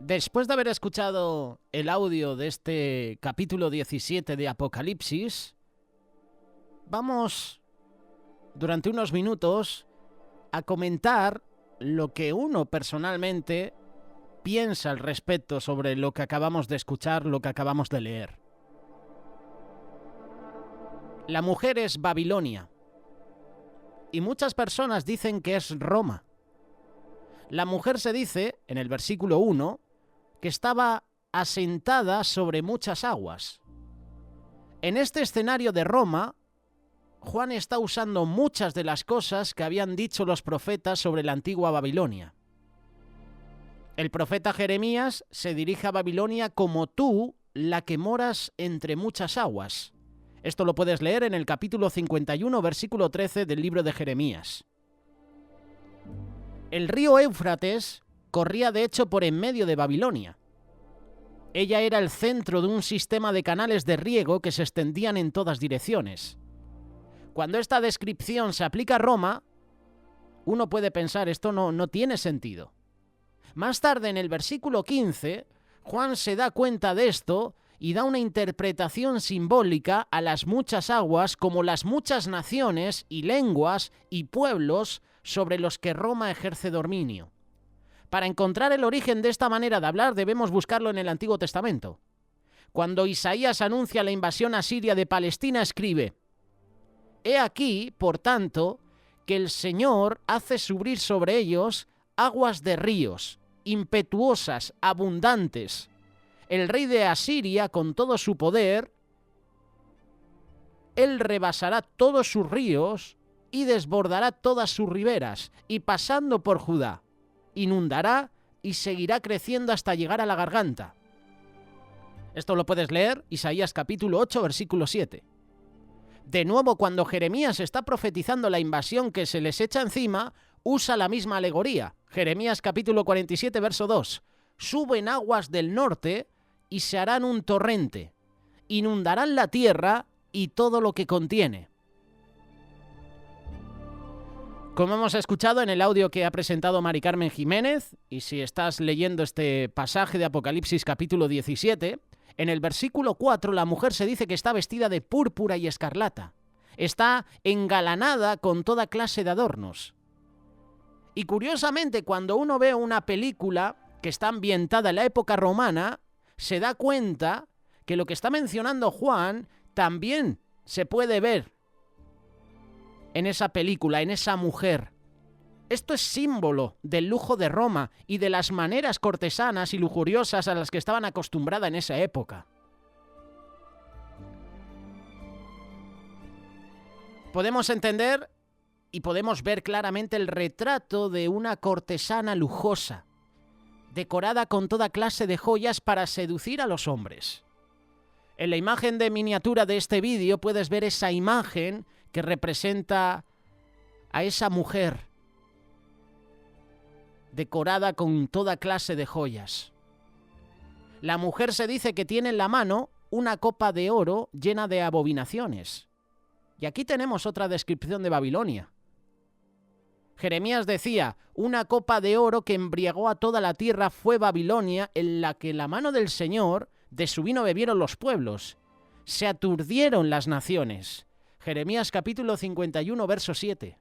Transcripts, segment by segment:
Después de haber escuchado el audio de este capítulo 17 de Apocalipsis, vamos durante unos minutos a comentar lo que uno personalmente piensa al respecto sobre lo que acabamos de escuchar, lo que acabamos de leer. La mujer es Babilonia y muchas personas dicen que es Roma. La mujer se dice, en el versículo 1, que estaba asentada sobre muchas aguas. En este escenario de Roma, Juan está usando muchas de las cosas que habían dicho los profetas sobre la antigua Babilonia. El profeta Jeremías se dirige a Babilonia como tú, la que moras entre muchas aguas. Esto lo puedes leer en el capítulo 51, versículo 13 del libro de Jeremías. El río Éufrates corría de hecho por en medio de Babilonia. Ella era el centro de un sistema de canales de riego que se extendían en todas direcciones. Cuando esta descripción se aplica a Roma, uno puede pensar esto no tiene sentido. Más tarde, en el versículo 15, Juan se da cuenta de esto y da una interpretación simbólica a las muchas aguas como las muchas naciones y lenguas y pueblos sobre los que Roma ejerce dominio. Para encontrar el origen de esta manera de hablar debemos buscarlo en el Antiguo Testamento. Cuando Isaías anuncia la invasión asiria de Palestina, escribe: «He aquí, por tanto, que el Señor hace subir sobre ellos aguas de ríos, impetuosas, abundantes. El rey de Asiria, con todo su poder, él rebasará todos sus ríos y desbordará todas sus riberas, y pasando por Judá, inundará y seguirá creciendo hasta llegar a la garganta». Esto lo puedes leer, Isaías capítulo 8, versículo 7. De nuevo, cuando Jeremías está profetizando la invasión que se les echa encima, usa la misma alegoría. Jeremías capítulo 47, verso 2. «Suben aguas del norte y se harán un torrente. Inundarán la tierra y todo lo que contiene». Como hemos escuchado en el audio que ha presentado Mari Carmen Jiménez, y si estás leyendo este pasaje de Apocalipsis capítulo 17, en el versículo 4 la mujer se dice que está vestida de púrpura y escarlata. Está engalanada con toda clase de adornos. Y curiosamente, cuando uno ve una película que está ambientada en la época romana, se da cuenta que lo que está mencionando Juan también se puede ver en esa película, en esa mujer. Esto es símbolo del lujo de Roma y de las maneras cortesanas y lujuriosas a las que estaban acostumbradas en esa época. Podemos entender y podemos ver claramente el retrato de una cortesana lujosa, decorada con toda clase de joyas para seducir a los hombres. En la imagen de miniatura de este vídeo puedes ver esa imagen que representa a esa mujer decorada con toda clase de joyas. La mujer se dice que tiene en la mano una copa de oro llena de abominaciones. Y aquí tenemos otra descripción de Babilonia. Jeremías decía: «Una copa de oro que embriagó a toda la tierra fue Babilonia, en la que la mano del Señor, de su vino bebieron los pueblos. Se aturdieron las naciones». Jeremías capítulo 51, verso 7.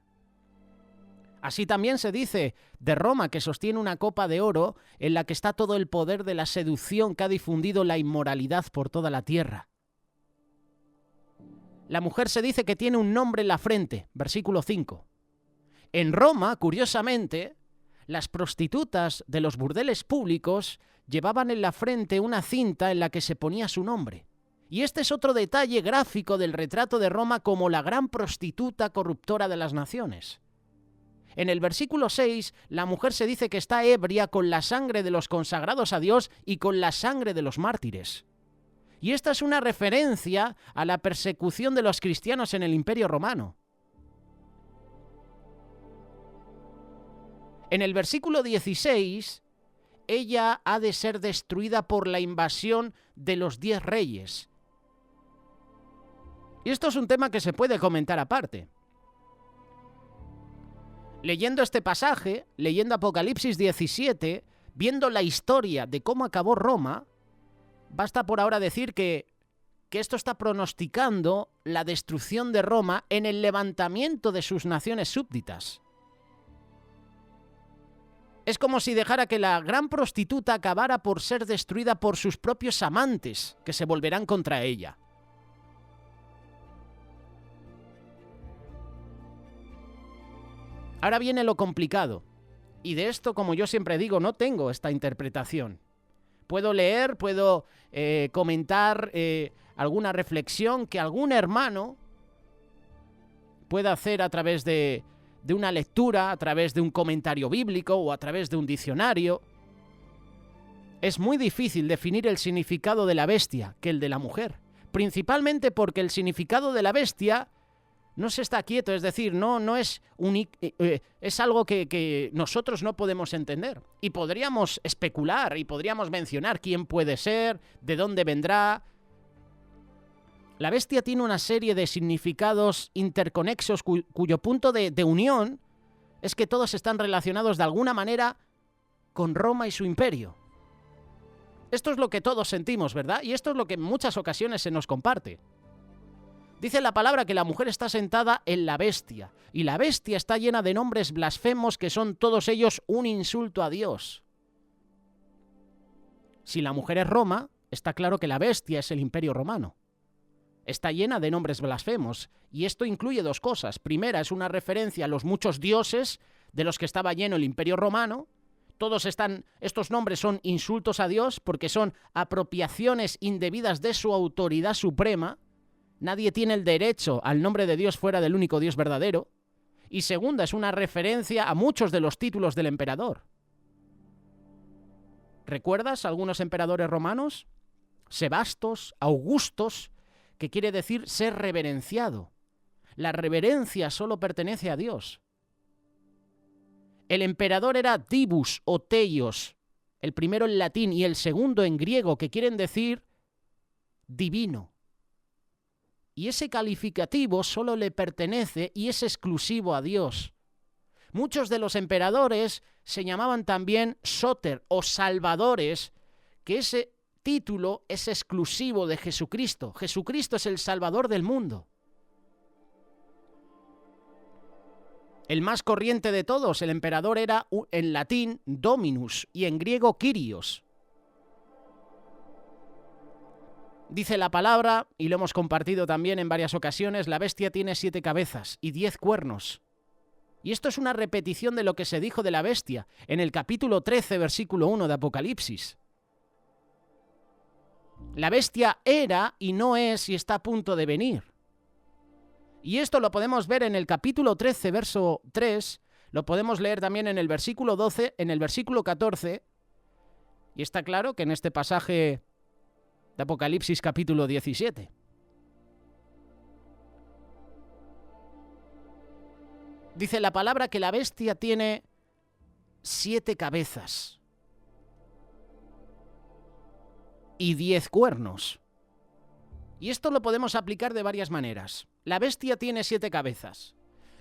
Así también se dice de Roma, que sostiene una copa de oro en la que está todo el poder de la seducción que ha difundido la inmoralidad por toda la tierra. La mujer se dice que tiene un nombre en la frente, versículo 5. En Roma, curiosamente, las prostitutas de los burdeles públicos llevaban en la frente una cinta en la que se ponía su nombre. Y este es otro detalle gráfico del retrato de Roma como la gran prostituta corruptora de las naciones. En el versículo 6, la mujer se dice que está ebria con la sangre de los consagrados a Dios y con la sangre de los mártires. Y esta es una referencia a la persecución de los cristianos en el Imperio Romano. En el versículo 16, ella ha de ser destruida por la invasión de los 10 reyes. Y esto es un tema que se puede comentar aparte. Leyendo este pasaje, leyendo Apocalipsis 17, viendo la historia de cómo acabó Roma, basta por ahora decir que esto está pronosticando la destrucción de Roma en el levantamiento de sus naciones súbditas. Es como si dejara que la gran prostituta acabara por ser destruida por sus propios amantes, que se volverán contra ella. Ahora viene lo complicado. Y de esto, como yo siempre digo, no tengo esta interpretación. Puedo leer, puedo comentar alguna reflexión que algún hermano pueda hacer a través de una lectura, a través de un comentario bíblico o a través de un diccionario. Es muy difícil definir el significado de la bestia que el de la mujer, principalmente porque el significado de la bestia no se está quieto, es decir, no es es algo que nosotros no podemos entender. Y podríamos especular y podríamos mencionar quién puede ser, de dónde vendrá. La bestia tiene una serie de significados interconexos cuyo punto de unión es que todos están relacionados de alguna manera con Roma y su imperio. Esto es lo que todos sentimos, ¿verdad? Y esto es lo que en muchas ocasiones se nos comparte. Dice la palabra que la mujer está sentada en la bestia, y la bestia está llena de nombres blasfemos que son todos ellos un insulto a Dios. Si la mujer es Roma, está claro que la bestia es el imperio romano. Está llena de nombres blasfemos, y esto incluye dos cosas. Primera, es una referencia a los muchos dioses de los que estaba lleno el imperio romano. Estos nombres son insultos a Dios porque son apropiaciones indebidas de su autoridad suprema. Nadie tiene el derecho al nombre de Dios fuera del único Dios verdadero. Y segunda, es una referencia a muchos de los títulos del emperador. ¿Recuerdas algunos emperadores romanos? Sebastos, Augustos, que quiere decir ser reverenciado. La reverencia solo pertenece a Dios. El emperador era Divus o Teios, el primero en latín y el segundo en griego, que quieren decir divino. Y ese calificativo solo le pertenece y es exclusivo a Dios. Muchos de los emperadores se llamaban también Soter o salvadores, que ese título es exclusivo de Jesucristo. Jesucristo es el Salvador del mundo. El más corriente de todos, el emperador, era en latín Dominus y en griego Kyrios. Dice la palabra, y lo hemos compartido también en varias ocasiones, la bestia tiene 7 cabezas y 10 cuernos. Y esto es una repetición de lo que se dijo de la bestia en el capítulo 13, versículo 1 de Apocalipsis. La bestia era y no es y está a punto de venir. Y esto lo podemos ver en el capítulo 13, verso 3, lo podemos leer también en el versículo 12, en el versículo 14, y está claro que en este pasaje de Apocalipsis capítulo 17. Dice la palabra que la bestia tiene 7 cabezas y 10 cuernos. Y esto lo podemos aplicar de varias maneras. La bestia tiene 7 cabezas.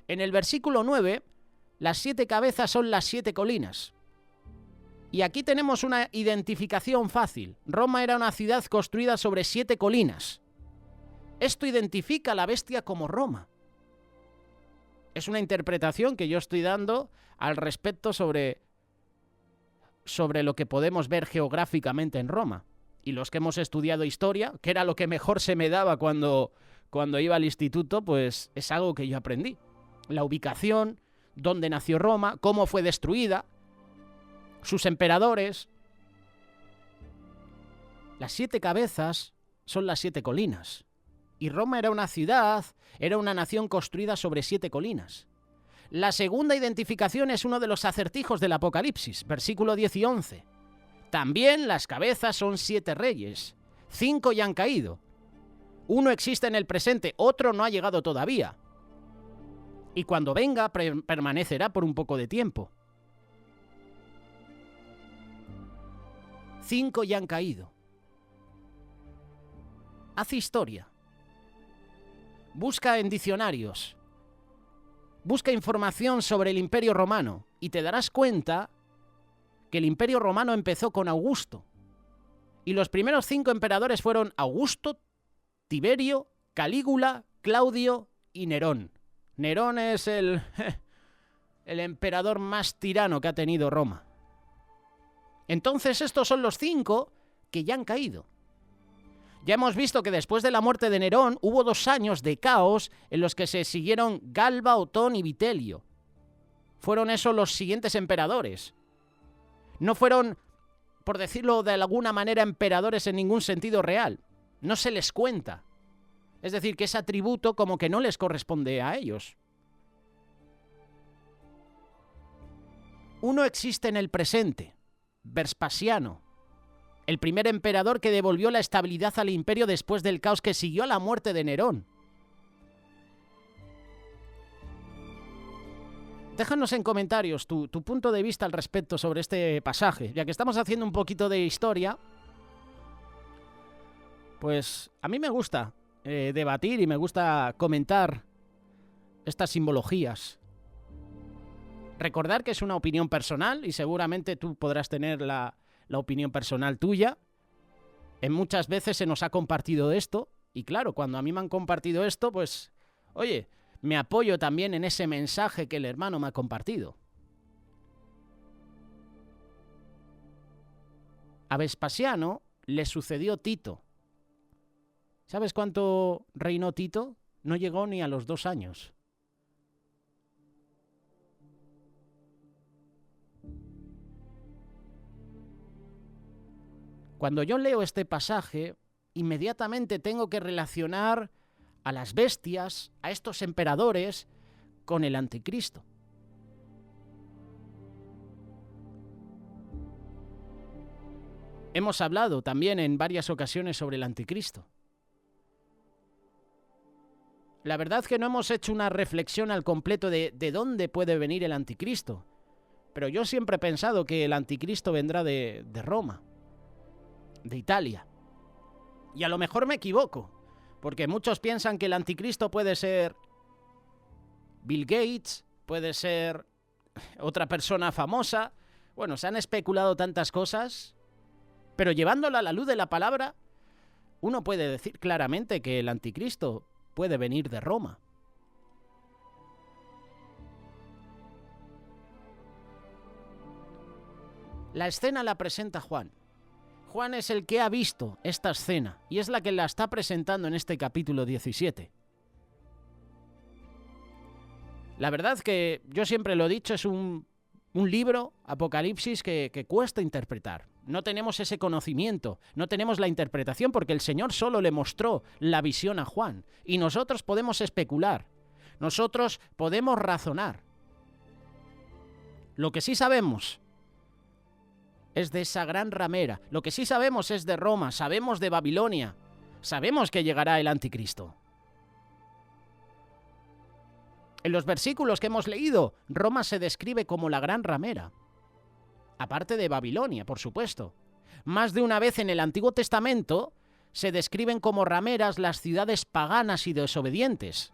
En el versículo 9, las 7 cabezas son las 7 colinas. Y aquí tenemos una identificación fácil. Roma era una ciudad construida sobre 7 colinas. Esto identifica a la bestia como Roma. Es una interpretación que yo estoy dando al respecto sobre lo que podemos ver geográficamente en Roma. Y los que hemos estudiado historia, que era lo que mejor se me daba cuando iba al instituto, pues es algo que yo aprendí. La ubicación, dónde nació Roma, cómo fue destruida, sus emperadores. Las 7 cabezas son las 7 colinas. Y Roma era una ciudad, era una nación construida sobre 7 colinas. La segunda identificación es uno de los acertijos del Apocalipsis, versículo 10 y 11. También las cabezas son 7 reyes. 5 ya han caído. Uno existe en el presente, otro no ha llegado todavía. Y cuando venga, permanecerá por un poco de tiempo. 5 ya han caído. Haz historia. Busca en diccionarios. Busca información sobre el Imperio Romano y te darás cuenta que el Imperio Romano empezó con Augusto. Y los primeros 5 emperadores fueron Augusto, Tiberio, Calígula, Claudio y Nerón. Nerón es el emperador más tirano que ha tenido Roma. Entonces estos son los 5 que ya han caído. Ya hemos visto que después de la muerte de Nerón hubo 2 años de caos en los que se siguieron Galba, Otón y Vitelio. Fueron esos los siguientes emperadores. No fueron, por decirlo de alguna manera, emperadores en ningún sentido real. No se les cuenta. Es decir, que ese atributo como que no les corresponde a ellos. Uno existe en el presente, Vespasiano, el primer emperador que devolvió la estabilidad al imperio después del caos que siguió a la muerte de Nerón. Déjanos en comentarios tu punto de vista al respecto sobre este pasaje. Ya que estamos haciendo un poquito de historia, pues a mí me gusta debatir y me gusta comentar estas simbologías. Recordar que es una opinión personal y seguramente tú podrás tener la opinión personal tuya. En muchas veces se nos ha compartido esto y claro, cuando a mí me han compartido esto, pues, oye, me apoyo también en ese mensaje que el hermano me ha compartido. A Vespasiano le sucedió Tito. ¿Sabes cuánto reinó Tito? No llegó ni a los 2 años. Cuando yo leo este pasaje, inmediatamente tengo que relacionar a las bestias, a estos emperadores, con el anticristo. Hemos hablado también en varias ocasiones sobre el anticristo. La verdad es que no hemos hecho una reflexión al completo de dónde puede venir el anticristo, pero yo siempre he pensado que el anticristo vendrá de Roma, de Italia. Y a lo mejor me equivoco, porque muchos piensan que el anticristo puede ser Bill Gates, puede ser otra persona famosa. Bueno, se han especulado tantas cosas, pero llevándolo a la luz de la palabra, uno puede decir claramente que el anticristo puede venir de Roma. La escena la presenta Juan. Juan es el que ha visto esta escena y es la que la está presentando en este capítulo 17. La verdad que yo siempre lo he dicho, es un libro, Apocalipsis, que cuesta interpretar. No tenemos ese conocimiento, no tenemos la interpretación porque el Señor solo le mostró la visión a Juan y nosotros podemos especular, nosotros podemos razonar. Lo que sí sabemos es de esa gran ramera. Lo que sí sabemos es de Roma, sabemos de Babilonia, sabemos que llegará el anticristo. En los versículos que hemos leído, Roma se describe como la gran ramera. Aparte de Babilonia, por supuesto. Más de una vez en el Antiguo Testamento se describen como rameras las ciudades paganas y desobedientes.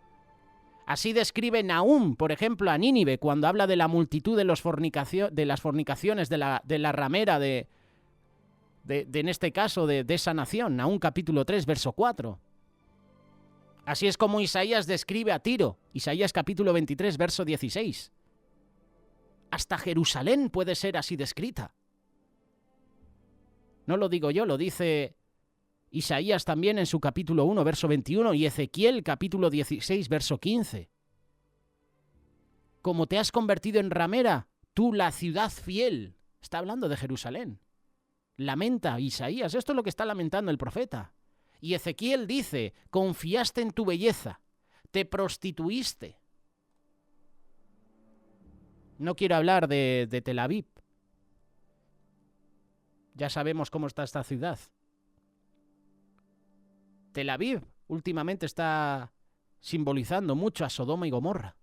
Así describe Nahum, por ejemplo, a Nínive, cuando habla de la multitud de las fornicaciones de la ramera en este caso, de esa nación. Nahum capítulo 3, verso 4. Así es como Isaías describe a Tiro. Isaías capítulo 23, verso 16. Hasta Jerusalén puede ser así descrita. No lo digo yo, lo dice Isaías también en su capítulo 1, verso 21, y Ezequiel capítulo 16, verso 15. Como te has convertido en ramera, tú la ciudad fiel. Está hablando de Jerusalén. Lamenta Isaías, esto es lo que está lamentando el profeta. Y Ezequiel dice, confiaste en tu belleza, te prostituiste. No quiero hablar de Tel Aviv. Ya sabemos cómo está esta ciudad. Tel Aviv últimamente está simbolizando mucho a Sodoma y Gomorra.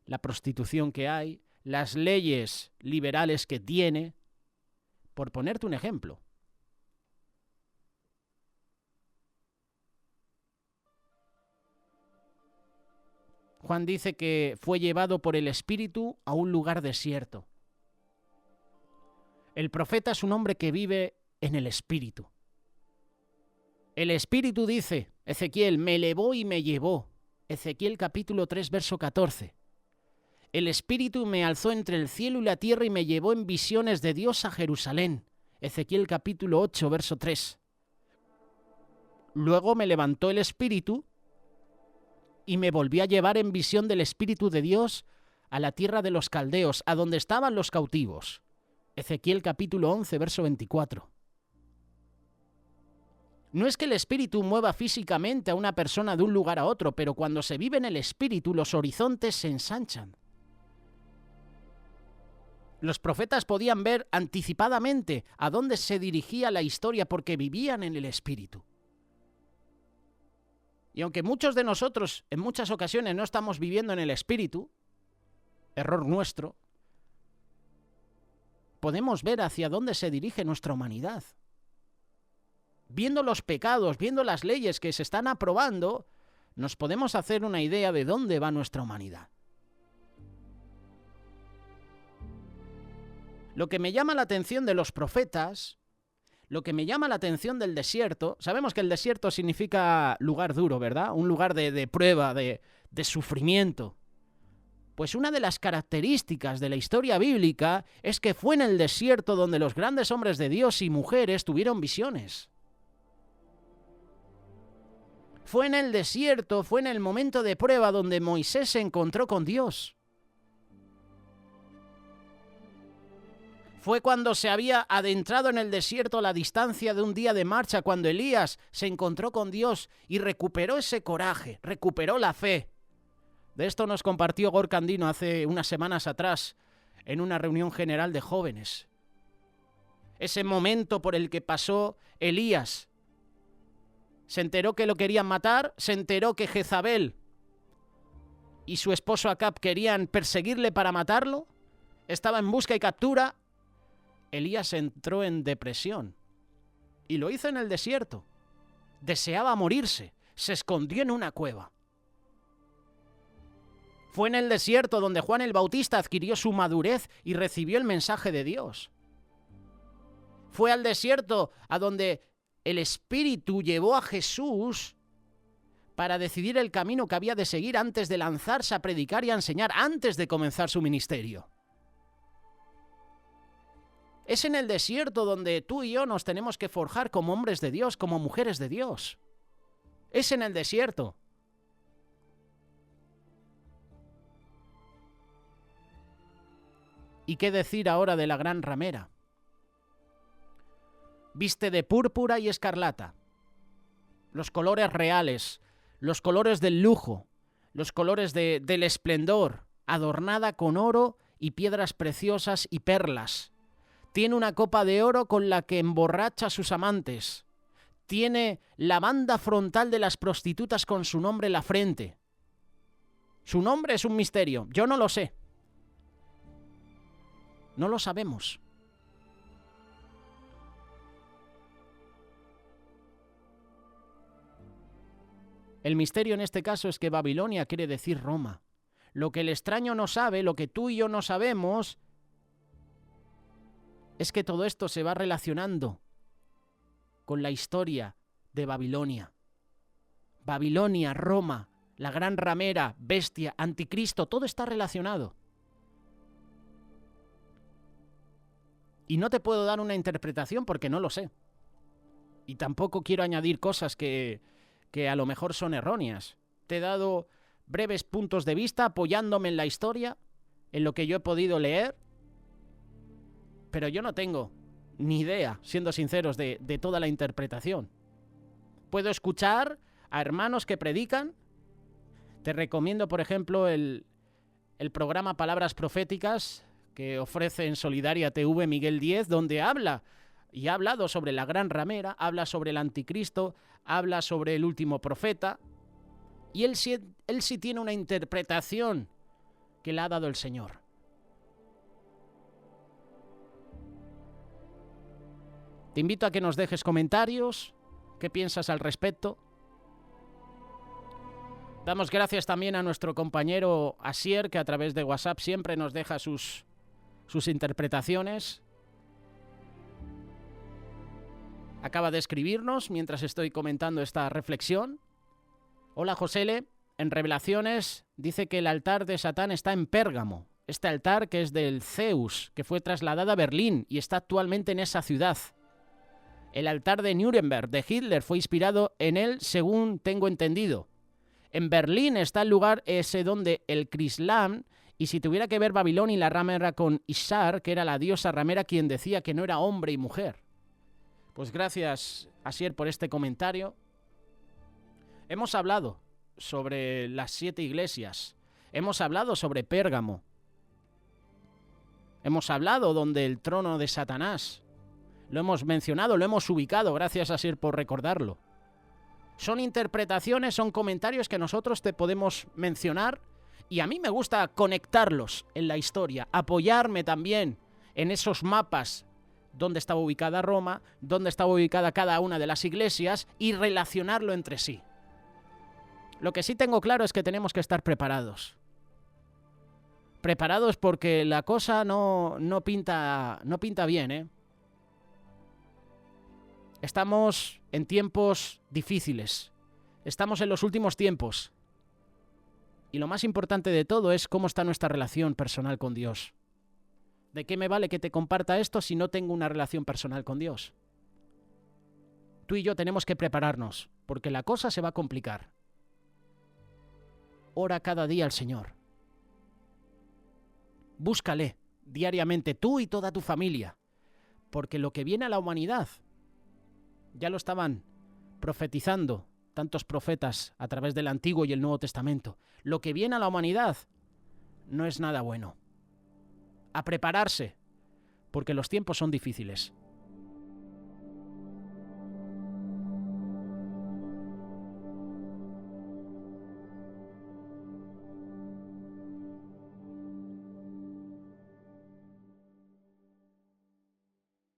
La prostitución que hay, las leyes liberales que tiene, por ponerte un ejemplo. Juan dice que fue llevado por el Espíritu a un lugar desierto. El profeta es un hombre que vive en el Espíritu. El Espíritu dice, Ezequiel, me elevó y me llevó. Ezequiel capítulo 3, verso 14. El Espíritu me alzó entre el cielo y la tierra y me llevó en visiones de Dios a Jerusalén. Ezequiel capítulo 8, verso 3. Luego me levantó el Espíritu y me volvió a llevar en visión del Espíritu de Dios a la tierra de los caldeos, a donde estaban los cautivos. Ezequiel capítulo 11, verso 24. No es que el Espíritu mueva físicamente a una persona de un lugar a otro, pero cuando se vive en el Espíritu, los horizontes se ensanchan. Los profetas podían ver anticipadamente a dónde se dirigía la historia porque vivían en el Espíritu. Y aunque muchos de nosotros en muchas ocasiones no estamos viviendo en el Espíritu, error nuestro, podemos ver hacia dónde se dirige nuestra humanidad. Viendo los pecados, viendo las leyes que se están aprobando, nos podemos hacer una idea de dónde va nuestra humanidad. Lo que me llama la atención de los profetas, lo que me llama la atención del desierto, sabemos que el desierto significa lugar duro, ¿verdad? Un lugar de prueba, de sufrimiento. Pues una de las características de la historia bíblica es que fue en el desierto donde los grandes hombres de Dios y mujeres tuvieron visiones. Fue en el desierto, fue en el momento de prueba donde Moisés se encontró con Dios. Fue cuando se había adentrado en el desierto a la distancia de un día de marcha, cuando Elías se encontró con Dios y recuperó ese coraje, recuperó la fe. De esto nos compartió Gorka Andino hace unas semanas atrás en una reunión general de jóvenes. Ese momento por el que pasó Elías. Se enteró que lo querían matar, se enteró que Jezabel y su esposo Acab querían perseguirle para matarlo. Estaba en busca y captura. Elías entró en depresión y lo hizo en el desierto. Deseaba morirse, se escondió en una cueva. Fue en el desierto donde Juan el Bautista adquirió su madurez y recibió el mensaje de Dios. Fue al desierto a donde el Espíritu llevó a Jesús para decidir el camino que había de seguir antes de lanzarse a predicar y a enseñar, antes de comenzar su ministerio. Es en el desierto donde tú y yo nos tenemos que forjar como hombres de Dios, como mujeres de Dios. Es en el desierto. ¿Y qué decir ahora de la gran ramera? Viste de púrpura y escarlata. Los colores reales, los colores del lujo, los colores del esplendor, adornada con oro y piedras preciosas y perlas. Tiene una copa de oro con la que emborracha a sus amantes. Tiene la banda frontal de las prostitutas con su nombre en la frente. Su nombre es un misterio, yo no lo sé. No lo sabemos. El misterio en este caso es que Babilonia quiere decir Roma. Lo que el extraño no sabe, lo que tú y yo no sabemos, es que todo esto se va relacionando con la historia de Babilonia. Babilonia, Roma, la gran ramera, bestia, anticristo, todo está relacionado. Y no te puedo dar una interpretación porque no lo sé. Y tampoco quiero añadir cosas que a lo mejor son erróneas. Te he dado breves puntos de vista apoyándome en la historia, en lo que yo he podido leer, pero yo no tengo ni idea, siendo sinceros, de toda la interpretación. Puedo escuchar a hermanos que predican. Te recomiendo, por ejemplo, el programa Palabras Proféticas que ofrece en Solidaria TV Miguel Díez, donde habla y ha hablado sobre la gran ramera, habla sobre el anticristo, habla sobre el último profeta, y él sí tiene una interpretación que le ha dado el Señor. Te invito a que nos dejes comentarios, qué piensas al respecto. Damos gracias también a nuestro compañero Asier, que a través de WhatsApp siempre nos deja sus interpretaciones. acaba de escribirnos mientras estoy comentando esta reflexión. Hola Josele, en Revelaciones dice que el altar de Satán está en Pérgamo. Este altar que es del Zeus, que fue trasladado a Berlín y está actualmente en esa ciudad. El altar de Nuremberg de Hitler fue inspirado en él, según tengo entendido. En Berlín está el lugar ese donde el Crislam, y si tuviera que ver Babilonia y la ramera con Ishtar, que era la diosa ramera quien decía que no era hombre y mujer. Pues gracias, Asier, por este comentario. Hemos hablado sobre las 7 iglesias. Hemos hablado sobre Pérgamo. Hemos hablado donde el trono de Satanás. Lo hemos mencionado, lo hemos ubicado, gracias Asier por recordarlo. Son interpretaciones, son comentarios que nosotros te podemos mencionar y a mí me gusta conectarlos en la historia, apoyarme también en esos mapas donde estaba ubicada Roma, donde estaba ubicada cada una de las iglesias y relacionarlo entre sí. Lo que sí tengo claro es que tenemos que estar preparados. Preparados porque la cosa no pinta bien, ¿eh? Estamos en tiempos difíciles. Estamos en los últimos tiempos. Y lo más importante de todo es cómo está nuestra relación personal con Dios. ¿De qué me vale que te comparta esto si no tengo una relación personal con Dios? Tú y yo tenemos que prepararnos, porque la cosa se va a complicar. Ora cada día al Señor. Búscale diariamente tú y toda tu familia, porque lo que viene a la humanidad ya lo estaban profetizando tantos profetas a través del Antiguo y el Nuevo Testamento. Lo que viene a la humanidad no es nada bueno. A prepararse, porque los tiempos son difíciles.